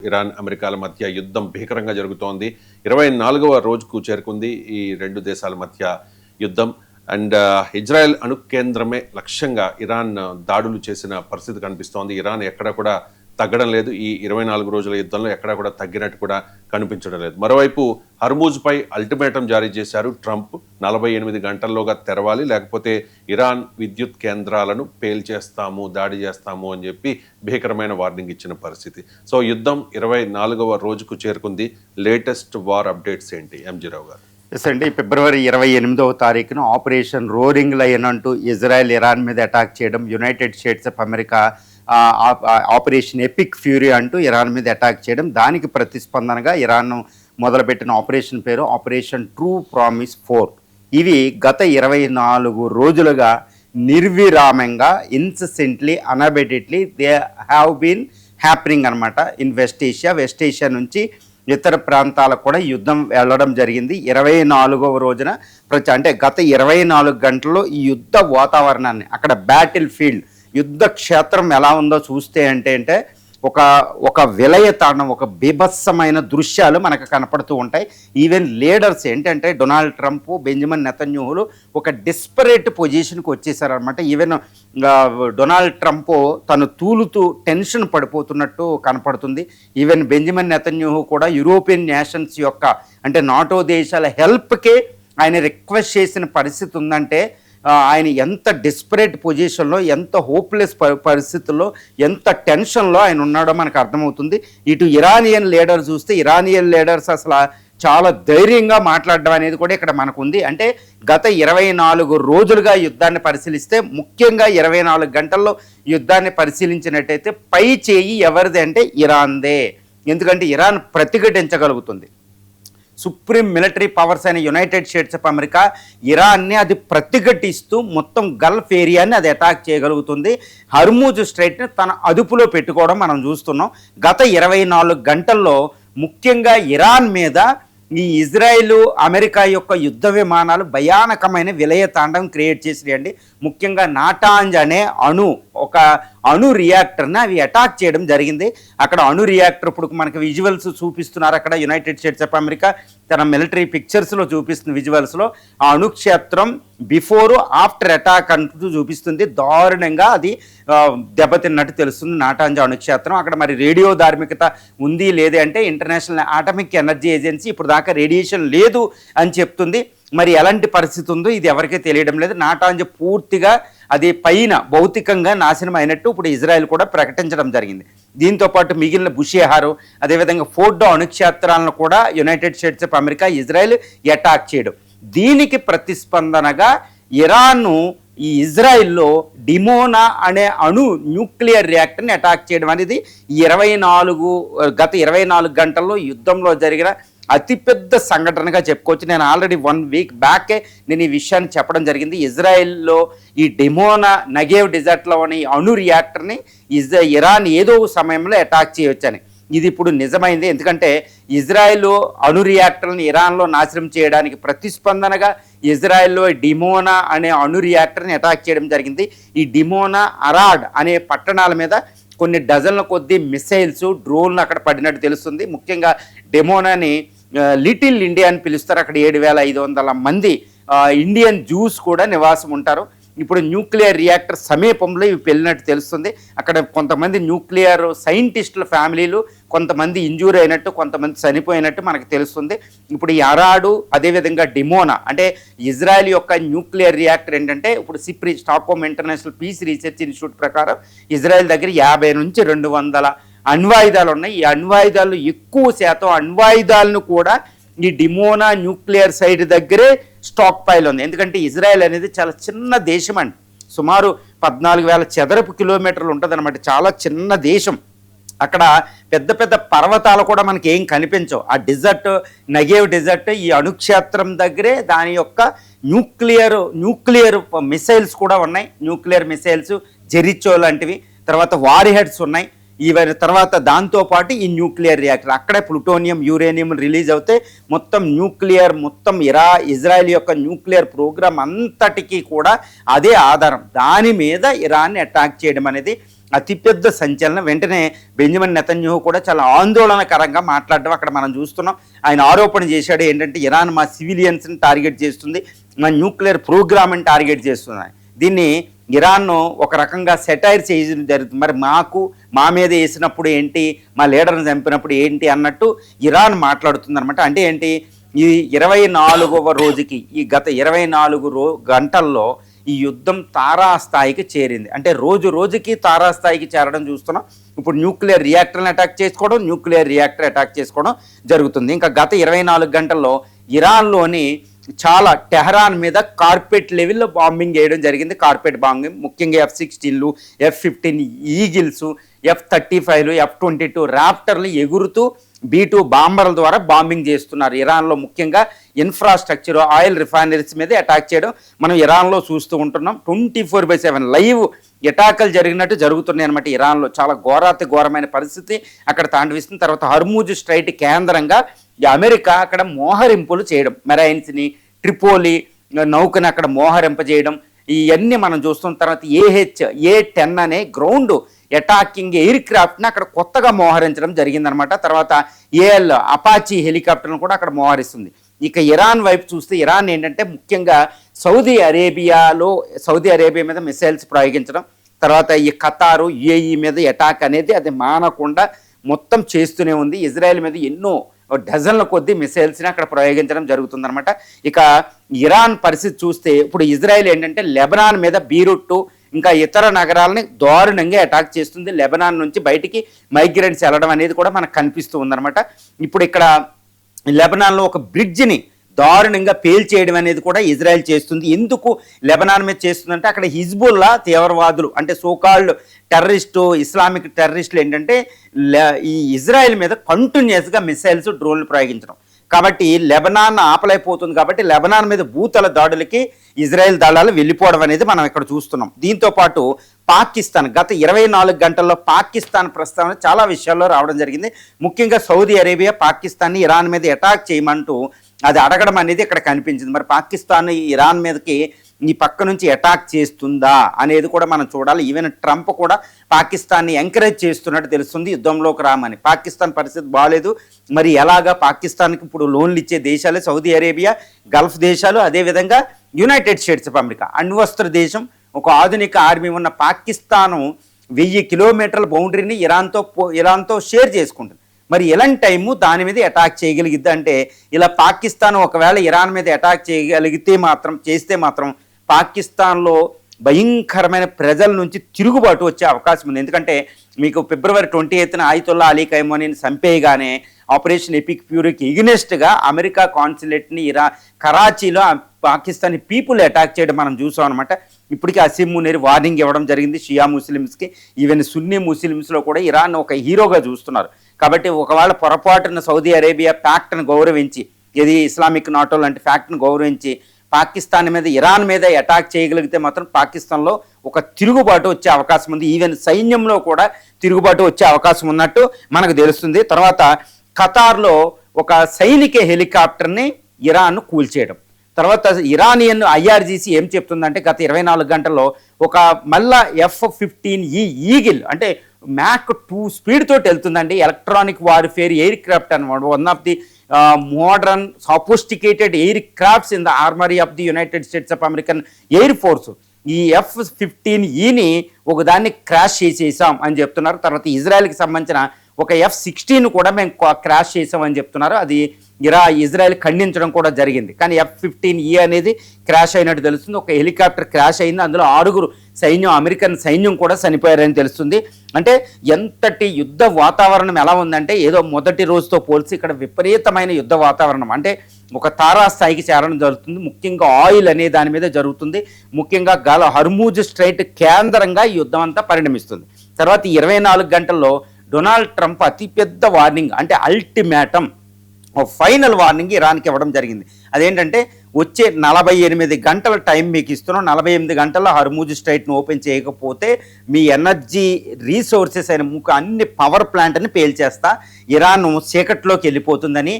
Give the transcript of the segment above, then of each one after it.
Iran అమెరికాల మధ్య యుద్ధం భీకరంగా జరుగుతోంది. 24వ రోజుకు చేరుకుంది ఈ రెండు దేశాల మధ్య యుద్ధం. అండ్ ఇజ్రాయెల్ అణు కేంద్రమే లక్ష్యంగా ఇరాన్ దాడులు చేసిన పరిస్థితి కనిపిస్తోంది. ఇరాన్ ఎక్కడా కూడా తగ్గడం లేదు. ఈ 24 రోజుల యుద్ధంలో ఎక్కడా కూడా తగ్గినట్టు కూడా కనిపించడం లేదు. మరోవైపు హర్మూజ్పై అల్టిమేటం జారీ చేశారు ట్రంప్. 48 గంటల్లోగా తెరవాలి, లేకపోతే ఇరాన్ విద్యుత్ కేంద్రాలను పేల్చేస్తాము, దాడి చేస్తాము అని చెప్పి భీకరమైన వార్నింగ్ ఇచ్చిన పరిస్థితి. సో యుద్ధం 24వ రోజుకు చేరుకుంది. లేటెస్ట్ వార్ అప్డేట్స్ ఏంటి ఎంజీ రావు గారు? ఎస్ అండి, ఫిబ్రవరి 28వ తారీఖున ఆపరేషన్ రోరింగ్ లయన్ అంటూ ఇజ్రాయెల్ ఇరాన్ మీద అటాక్ చేయడం, United states of America operation epic fury అంటూ ఇరాన్ మీద అటాక్ చేయడం, దానికి ప్రతిస్పందనగా ఇరాన్ మొదలుపెట్టిన ఆపరేషన్ పేరు ఆపరేషన్ ట్రూ ప్రామిస్ 4. ఇవి గత 24 రోజులుగా నిర్విరామంగా ఇన్సెంట్లీ అనబెటెడ్లీ దే హ్యావ్ బీన్ హ్యాపెనింగ్ అనమాట ఇన్ వెస్ట్ ఏషియా నుంచి ఇతర ప్రాంతాలకు కూడా యుద్ధం వెళ్ళడం జరిగింది. 24వ రోజున అంటే గత 24 గంటల్లో ఈ యుద్ధ వాతావరణాన్ని, అక్కడ బ్యాటిల్ ఫీల్డ్ యుద్ధ క్షేత్రం ఎలా ఉందో చూస్తే అంటే ఒక విలయతాండం, ఒక బీభత్సమైన దృశ్యాలు మనకు కనపడుతూ ఉంటాయి. ఈవెన్ లీడర్స్ ఏంటంటే డొనాల్డ్ ట్రంప్, బెంజమిన్ నెతన్యాహులు ఒక డిస్పరేట్ పొజిషన్కి వచ్చేసారనమాట. ఈవెన్ డొనాల్డ్ ట్రంప్ తను తూలుతూ టెన్షన్ పడిపోతున్నట్టు కనపడుతుంది. ఈవెన్ బెంజమిన్ నెతన్యాహు కూడా యూరోపియన్ నేషన్స్ యొక్క అంటే నాటో దేశాల హెల్ప్కే ఆయన రిక్వెస్ట్ చేసిన పరిస్థితి ఉందంటే ఆయన ఎంత డిస్పరేట్ పొజిషన్లో, ఎంత హోప్లెస్ పరిస్థితుల్లో, ఎంత టెన్షన్లో ఆయన ఉన్నాడో మనకు అర్థమవుతుంది. ఇటు ఇరానియన్ లీడర్ చూస్తే ఇరానియన్ లీడర్స్ అసలు చాలా ధైర్యంగా మాట్లాడడం అనేది కూడా ఇక్కడ మనకు ఉంది. అంటే గత 24 రోజులుగా యుద్ధాన్ని పరిశీలిస్తే, ముఖ్యంగా 24 గంటల్లో యుద్ధాన్ని పరిశీలించినట్టయితే పై చేయి ఎవరిది అంటే ఇరాన్దే. ఎందుకంటే ఇరాన్ ప్రతిఘటించగలుగుతుంది. సుప్రీం మిలిటరీ పవర్స్ అయిన యునైటెడ్ స్టేట్స్ ఆఫ్ అమెరికా ఇరాన్ని అది ప్రతిఘటిస్తూ మొత్తం గల్ఫ్ ఏరియాని అది అటాక్ చేయగలుగుతుంది. హర్మూజ్ స్ట్రైట్ని తన అదుపులో పెట్టుకోవడం మనం చూస్తున్నాం. గత 24 గంటల్లో ముఖ్యంగా ఇరాన్ మీద ఈ ఇజ్రాయెల్ అమెరికా యొక్క యుద్ధ విమానాలు భయానకమైన విలయతాండం క్రియేట్ చేసినాయండి. ముఖ్యంగా నాటాంజ్ అనే అణు రియాక్టర్ని అవి అటాక్ చేయడం జరిగింది. అక్కడ అణు రియాక్టర్ ఇప్పుడు మనకి విజువల్స్ చూపిస్తున్నారు. అక్కడ యునైటెడ్ స్టేట్స్ ఆఫ్ అమెరికా తన మిలిటరీ పిక్చర్స్లో చూపిస్తున్న విజువల్స్లో ఆ అణుక్షేత్రం బిఫోర్ ఆఫ్టర్ అటాక్ అంటూ చూపిస్తుంది. దారుణంగా అది దెబ్బతిన్నట్టు తెలుస్తుంది నాటాంజ్ అణుక్షేత్రం. అక్కడ మరి రేడియో ధార్మికత ఉంది లేదే అంటే ఇంటర్నేషనల్ ఆటమిక్ ఎనర్జీ ఏజెన్సీ ఇప్పుడు దాకా రేడియేషన్ లేదు అని చెప్తుంది. మరి ఎలాంటి పరిస్థితి ఉందో ఇది ఎవరికీ తెలియడం లేదు. నాటాంజ్ పూర్తిగా అది పైన భౌతికంగా నాశనం అయినట్టు ఇప్పుడు ఇజ్రాయెల్ కూడా ప్రకటించడం జరిగింది. దీంతోపాటు మిగిలిన బుషేహారు, అదేవిధంగా ఫోర్డో అణుక్షేత్రాలను కూడా United states of America Israel attack చేయడం. దీనికి ప్రతిస్పందనగా ఇరాన్ ఈ ఇజ్రాయిల్లో డిమోనా అనే న్యూక్లియర్ రియాక్టర్ని అటాక్ చేయడం అనేది గత 24 గంటల్లో యుద్ధంలో జరిగిన అతిపెద్ద సంఘటనగా చెప్పుకోవచ్చు. నేను ఆల్రెడీ 1 వీక్ బ్యాకే నేను ఈ విషయాన్ని చెప్పడం జరిగింది. ఇజ్రాయెల్లో ఈ డిమోనా నగేవ్ డిజర్ట్లో ఉన్న ఈ రియాక్టర్ని ఇరాన్ ఏదో సమయంలో అటాక్ చేయవచ్చని. ఇది ఇప్పుడు నిజమైంది. ఎందుకంటే ఇజ్రాయెల్ రియాక్టర్ని ఇరాన్లో నాశనం చేయడానికి ప్రతిస్పందనగా ఇజ్రాయెల్లో డిమోనా అనే రియాక్టర్ని అటాక్ చేయడం జరిగింది. ఈ డిమోనా, అరాడ్ అనే పట్టణాల మీద కొన్ని డజన్ల కొద్దీ మిసైల్స్, డ్రోన్లు అక్కడ పడినట్టు తెలుస్తుంది. ముఖ్యంగా డిమోనాని లిటిల్ ఇండియా అని పిలుస్తారు. అక్కడ 7,500 మంది ఇండియన్ జూస్ కూడా నివాసం ఉంటారు. ఇప్పుడు న్యూక్లియర్ రియాక్టర్ సమీపంలో ఇవి వెళ్ళినట్టు తెలుస్తుంది. అక్కడ కొంతమంది న్యూక్లియర్ సైంటిస్టుల ఫ్యామిలీలు కొంతమంది ఇంజూర్ అయినట్టు, కొంతమంది చనిపోయినట్టు మనకు తెలుస్తుంది. ఇప్పుడు ఈ అరాడు, అదేవిధంగా డిమోనా అంటే ఇజ్రాయెల్ యొక్క న్యూక్లియర్ రియాక్టర్ ఏంటంటే ఇప్పుడు Stockholm International Peace Research Institute ప్రకారం ఇజ్రాయెల్ దగ్గర 50 నుంచి 200 అణ్వాయుధాలు ఉన్నాయి. ఈ అణ్వాయుధాలు ఎక్కువ శాతం అణ్వాయుధాలను కూడా ఈ డిమోనా న్యూక్లియర్ సైట్ దగ్గరే స్టాక్ పైల్ ఉంది. ఎందుకంటే ఇజ్రాయెల్ అనేది చాలా చిన్న దేశం అండి. సుమారు 14,000 చదరపు కిలోమీటర్లు ఉంటుంది అనమాట. చాలా చిన్న దేశం. అక్కడ పెద్ద పెద్ద పర్వతాలు కూడా మనకి ఏం కనిపించవు. ఆ నగేవ్ డిజర్ట్ ఈ అణుక్షేత్రం దగ్గరే దాని యొక్క న్యూక్లియర్ మిసైల్స్ కూడా ఉన్నాయి. న్యూక్లియర్ మిసైల్స్, జెరిచో లాంటివి, తర్వాత వార్ హెడ్స్ ఉన్నాయి. ఈవెన్ తర్వాత దాంతోపాటు ఈ న్యూక్లియర్ రియాక్టర్ అక్కడే ప్లూటోనియం, యురేనియం రిలీజ్ అవుతే మొత్తం ఇజ్రాయెల్ యొక్క న్యూక్లియర్ ప్రోగ్రామ్ అంతటికీ కూడా అదే ఆధారం. దాని మీద ఇరాన్ని అటాక్ చేయడం అనేది అతిపెద్ద సంచలనం. వెంటనే బెంజమిన్ నెతన్యాహు కూడా చాలా ఆందోళనకరంగా మాట్లాడడం అక్కడ మనం చూస్తున్నాం. ఆయన ఆరోపణ చేశాడు ఏంటంటే ఇరాన్ మా సివిలియన్స్ని టార్గెట్ చేస్తుంది, మా న్యూక్లియర్ ప్రోగ్రామ్ని టార్గెట్ చేస్తుంది. దీన్ని ఇరాన్ను ఒక రకంగా సెటైర్ చేయడం జరుగుతుంది. మరి మా మీద వేసినప్పుడు ఏంటి, మా లీడర్ని చంపినప్పుడు ఏంటి అన్నట్టు ఇరాన్ మాట్లాడుతుందన్నమాట. అంటే ఏంటి, ఈ 24వ రోజుకి ఈ గత 24 గంటల్లో ఈ యుద్ధం తారాస్థాయికి చేరింది. అంటే రోజుకి తారాస్థాయికి చేరడం చూస్తున్నాం. ఇప్పుడు న్యూక్లియర్ రియాక్టర్ని అటాక్ చేసుకోవడం, న్యూక్లియర్ రియాక్టర్ అటాక్ చేసుకోవడం జరుగుతుంది. ఇంకా గత 24 గంటల్లో ఇరాన్లోని చాలా టెహరాన్ మీద కార్పెట్ లెవెల్లో బాంబింగ్ చేయడం జరిగింది. కార్పెట్ బాంబింగ్ ముఖ్యంగా F-16లు, F-15 ఈగిల్స్, F-35లు, F-22 రాప్టర్లు ఎగురుతూ B-2 బాంబర్ల ద్వారా బాంబింగ్ చేస్తున్నారు. ఇరాన్లో ముఖ్యంగా ఇన్ఫ్రాస్ట్రక్చర్, ఆయిల్ రిఫైనరీస్ మీద అటాక్ చేయడం మనం ఇరాన్లో చూస్తూ ఉంటున్నాం. 24/7 లైవ్ అటాకులు జరిగినట్టు జరుగుతున్నాయి అనమాట. ఇరాన్లో చాలా ఘోరమైన పరిస్థితి అక్కడ తాండవిస్తుంది. తర్వాత హర్మూజ్ స్ట్రైట్ కేంద్రంగా అమెరికా అక్కడ మోహరింపులు చేయడం, మెరైన్స్ని, ట్రిపోలి నౌకని అక్కడ మోహరింపజేయడం, ఇవన్నీ మనం చూస్తున్న తర్వాత A-10 అనే గ్రౌండ్ అటాకింగ్ ఎయిర్ క్రాఫ్ట్ని అక్కడ కొత్తగా మోహరించడం జరిగిందనమాట. తర్వాత AL అపాచీ హెలికాప్టర్ను కూడా అక్కడ మోహరిస్తుంది. ఇక ఇరాన్ వైపు చూస్తే ఇరాన్ ఏంటంటే ముఖ్యంగా సౌదీ అరేబియా మీద మిసైల్స్ ప్రయోగించడం, తర్వాత ఈ ఖతారు, UAE మీద అటాక్ అనేది అది మానకుండా మొత్తం చేస్తూనే ఉంది. ఇజ్రాయెల్ మీద ఎన్నో డజన్ల కొద్దీ మిసైల్స్ని అక్కడ ప్రయోగించడం జరుగుతుందన్నమాట. ఇక ఇరాన్ పరిస్థితి చూస్తే ఇప్పుడు ఇజ్రాయెల్ ఏంటంటే లెబనాన్ మీద బీరూట్ ఇంకా ఇతర నగరాలని దారుణంగా అటాక్ చేస్తుంది. లెబనాన్ నుంచి బయటికి మైగ్రెంట్స్ వెళ్ళడం అనేది కూడా మనకు కనిపిస్తూ ఉందన్నమాట. ఇప్పుడు ఇక్కడ లెబనాన్లో ఒక బ్రిడ్జిని దారుణంగా పేల్చేయడం అనేది కూడా ఇజ్రాయెల్ చేస్తుంది. ఎందుకు లెబనాన్ మీద చేస్తుందంటే అక్కడ హిజ్బుల్లా తీవ్రవాదులు అంటే సోకాల్డ్ ఇస్లామిక్ టెర్రరిస్టులు ఏంటంటే ఈ ఇజ్రాయెల్ మీద కంటిన్యూస్గా మిసైల్స్, డ్రోన్లు ప్రయోగించడం. కాబట్టి లెబనాన్ ఆపలేకపోతుంది. కాబట్టి లెబనాన్ మీద భూతల దాడులకి ఇజ్రాయెల్ దళాలు వెళ్ళిపోవడం అనేది మనం ఇక్కడ చూస్తున్నాం. దీంతో పాటు పాకిస్తాన్ గత 24 గంటల్లో పాకిస్తాన్ ప్రస్తావన చాలా విషయాల్లో రావడం జరిగింది. ముఖ్యంగా సౌదీ అరేబియా పాకిస్తాన్ని ఇరాన్ మీద అటాక్ చేయమంటూ అది అడగడం అనేది ఇక్కడ కనిపించింది. మరి పాకిస్తాన్ ఇరాన్ మీదకి ఈ పక్క నుంచి అటాక్ చేస్తుందా అనేది కూడా మనం చూడాలి. ఈవెన్ ట్రంప్ కూడా పాకిస్తాన్ని ఎంకరేజ్ చేస్తున్నట్టు తెలుస్తుంది యుద్ధంలోకి రామని. పాకిస్తాన్ పరిస్థితి బాగాలేదు. మరి ఎలాగా పాకిస్తాన్కి ఇప్పుడు లోన్లు ఇచ్చే దేశాలే సౌదీ అరేబియా, గల్ఫ్ దేశాలు, అదేవిధంగా యునైటెడ్ స్టేట్స్ ఆఫ్ అమెరికా. అణ్వస్త్ర దేశం, ఒక ఆధునిక ఆర్మీ ఉన్న పాకిస్తాను 1000 కిలోమీటర్ల బౌండరీని ఇరాన్తో షేర్ చేసుకుంటుంది. మరి ఎలాంటి టైము దాని మీద అటాక్ చేయగలిగిద్ది అంటే ఇలా పాకిస్తాన్ ఒకవేళ ఇరాన్ మీద అటాక్ చేస్తే మాత్రం పాకిస్తాన్లో భయంకరమైన ప్రజల నుంచి తిరుగుబాటు వచ్చే అవకాశం ఉంది. ఎందుకంటే మీకు February 28న ఆయితుల్లా అలీ ఖైమోనీని చంపేయగానే ఆపరేషన్ ఎపిక్ ఫ్యూరీకి ఎగ్నెస్ట్గా అమెరికా కాన్సులేట్ని కరాచీలో పాకిస్తానీ పీపుల్ అటాక్ చేయడం మనం చూసాం అనమాట. ఇప్పటికీ అసీం మునీర్ వార్నింగ్ ఇవ్వడం జరిగింది షియా ముస్లిమ్స్కి. ఈవెన్ సున్నీ ముస్లిమ్స్లో కూడా ఇరాన్ ఒక హీరోగా చూస్తున్నారు. కాబట్టి ఒకవేళ పొరపాటున సౌదీ అరేబియా ఫ్యాక్ట్ను గౌరవించి, ఇది ఇస్లామిక్ నాటో లాంటి ఫ్యాక్ట్ను గౌరవించి పాకిస్తాన్ మీద ఇరాన్ మీద అటాక్ చేయగలిగితే మాత్రం పాకిస్తాన్లో ఒక తిరుగుబాటు వచ్చే అవకాశం ఉంది. ఈవెన్ సైన్యంలో కూడా తిరుగుబాటు వచ్చే అవకాశం ఉన్నట్టు మనకు తెలుస్తుంది. తర్వాత ఖతార్లో ఒక సైనిక హెలికాప్టర్ని ఇరాన్ కూల్చేయడం. తర్వాత ఇరానియన్ IRGC ఏం చెప్తుందంటే గత 24 గంటల్లో ఒక మళ్ళా F-15E ఈగిల్ అంటే మ్యాక్ 2 స్పీడ్ తోటి వెళ్తుందండి. ఎలక్ట్రానిక్ వార్ఫేర్ ఎయిర్ క్రాఫ్ట్ అనమాట. One of the modern sophisticated air crafts in the ఆర్మరీ of the United states of American air force. ఈ F-15Eని ఒకదాన్ని క్రాష్ చేసేసాం అని చెప్తున్నారు. తర్వాత ఇజ్రాయెల్కి సంబంధించిన ఒక F-16 కూడా మేము క్రాష్ చేసామని చెప్తున్నారు. అది ఇజ్రాయెల్ ఖండించడం కూడా జరిగింది. కానీ F-15E అనేది క్రాష్ అయినట్టు తెలుస్తుంది. ఒక హెలికాప్టర్ క్రాష్ అయింది, అందులో 6 అమెరికన్ సైన్యం కూడా చనిపోయారని తెలుస్తుంది. అంటే ఎంతటి యుద్ధ వాతావరణం ఎలా ఉందంటే ఏదో మొదటి రోజుతో పోల్చి ఇక్కడ విపరీతమైన యుద్ధ వాతావరణం. అంటే ఒక తారాస్థాయికి చేరడం జరుగుతుంది. ముఖ్యంగా ఆయిల్ అనే దాని మీద జరుగుతుంది. ముఖ్యంగా హర్మూజ్ స్ట్రైట్ కేంద్రంగా ఈ యుద్ధం అంతా పరిణమిస్తుంది. తర్వాత 24 గంటల్లో డొనాల్డ్ ట్రంప్ అతిపెద్ద వార్నింగ్ అంటే అల్టిమేటం, ఫైనల్ వార్నింగ్ ఇరాన్కి ఇవ్వడం జరిగింది. అదేంటంటే వచ్చే 48 గంటల టైం మీకు ఇస్తున్నాం, 48 గంటల్లో హర్మూజ్ స్ట్రైట్ను ఓపెన్ చేయకపోతే మీ ఎనర్జీ రీసోర్సెస్ అయిన అన్ని పవర్ ప్లాంట్ని పేల్చేస్తా, ఇరాన్ చీకట్లోకి వెళ్ళిపోతుందని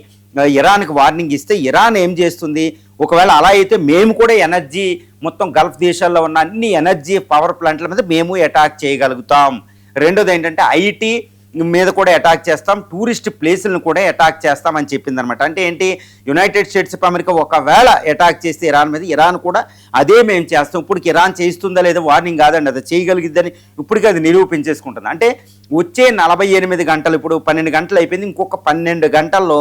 ఇరాన్కి వార్నింగ్ ఇస్తే ఇరాన్ ఏం చేస్తుంది, ఒకవేళ అలా అయితే మేము కూడా ఎనర్జీ మొత్తం గల్ఫ్ దేశాల్లో ఉన్న అన్ని ఎనర్జీ పవర్ ప్లాంట్ల మీద మేము అటాక్ చేయగలుగుతాం రెండోది ఏంటంటే ఐటీ మీద కూడా అటాక్ చేస్తాం, టూరిస్ట్ ప్లేసులను కూడా అటాక్ చేస్తామని చెప్పింది అనమాట. అంటే ఏంటి, యునైటెడ్ స్టేట్స్ ఆఫ్ అమెరికా ఒకవేళ అటాక్ చేస్తే ఇరాన్ మీద, ఇరాన్ కూడా అదే మేము చేస్తాం. ఇప్పటికి ఇరాన్ చేస్తుందా లేదా వార్నింగ్ కాదండి, అది చేయగలిగిద్దని ఇప్పటికీ అది నిరూపించేసుకుంటుంది. అంటే వచ్చే 48 గంటలు, ఇప్పుడు 12 గంటలు అయిపోయింది, ఇంకొక 12 గంటల్లో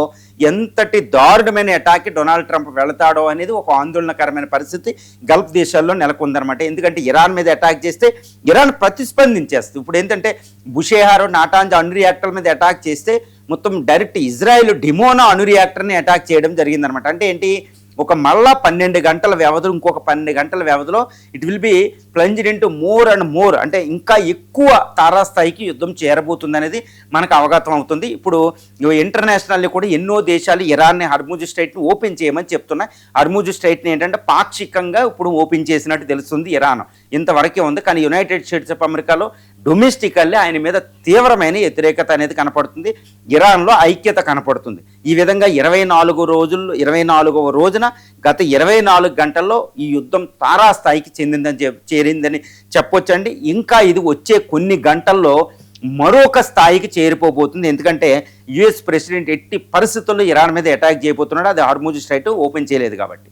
ఎంతటి దారుణమైన అటాక్కి డొనాల్డ్ ట్రంప్ వెళతాడో అనేది ఒక ఆందోళనకరమైన పరిస్థితి గల్ఫ్ దేశాల్లో నెలకొందనమాట. ఎందుకంటే ఇరాన్ మీద అటాక్ చేస్తే ఇరాన్ ప్రతిస్పందించేస్తుంది. ఇప్పుడు ఏంటంటే బుషేహార్, నాటాంజ్ అణు రియాక్టర్ల మీద అటాక్ చేస్తే మొత్తం డైరెక్ట్ ఇజ్రాయెల్ డిమోనా అణు రియాక్టర్ని అటాక్ చేయడం జరిగిందనమాట. అంటే ఏంటి, ఒక మళ్ళా 12 గంటల వ్యవధిలో, ఇంకొక 12 గంటల వ్యవధిలో it will be plunged into more and more, అంటే ఇంకా ఎక్కువ తారాస్థాయికి యుద్ధం చేరబోతుంది అనేది మనకు అవగతం అవుతుంది. ఇప్పుడు ఇంటర్నేషనల్లీ కూడా ఎన్నో దేశాలు ఇరాన్ని హర్ముజ్ స్ట్రైట్ని ఓపెన్ చేయమని చెప్తున్నాయి. హర్ముజ్ స్ట్రైట్ని ఏంటంటే పాక్షికంగా ఇప్పుడు ఓపెన్ చేసినట్టు తెలుస్తుంది ఇరాన్, ఇంతవరకే ఉంది. కానీ యునైటెడ్ స్టేట్స్ ఆఫ్ అమెరికాలో డొమెస్టికల్లీ ఆయన మీద తీవ్రమైన వ్యతిరేకత అనేది కనపడుతుంది, ఇరాన్లో ఐక్యత కనపడుతుంది. ఈ విధంగా 24వ రోజున గత 24 గంటల్లో ఈ యుద్ధం తారాస్థాయికి చేరిందని చెప్పొచ్చండి. ఇంకా ఇది వచ్చే కొన్ని గంటల్లో మరొక స్థాయికి చేరిపోబోతుంది. ఎందుకంటే యుఎస్ ప్రెసిడెంట్ ఎట్టి పరిస్థితుల్లో ఇరాన్ మీద అటాక్ చేయబోతున్నాడు, అది హార్ముజ్ స్ట్రైట్ ఓపెన్ చేయలేదు కాబట్టి.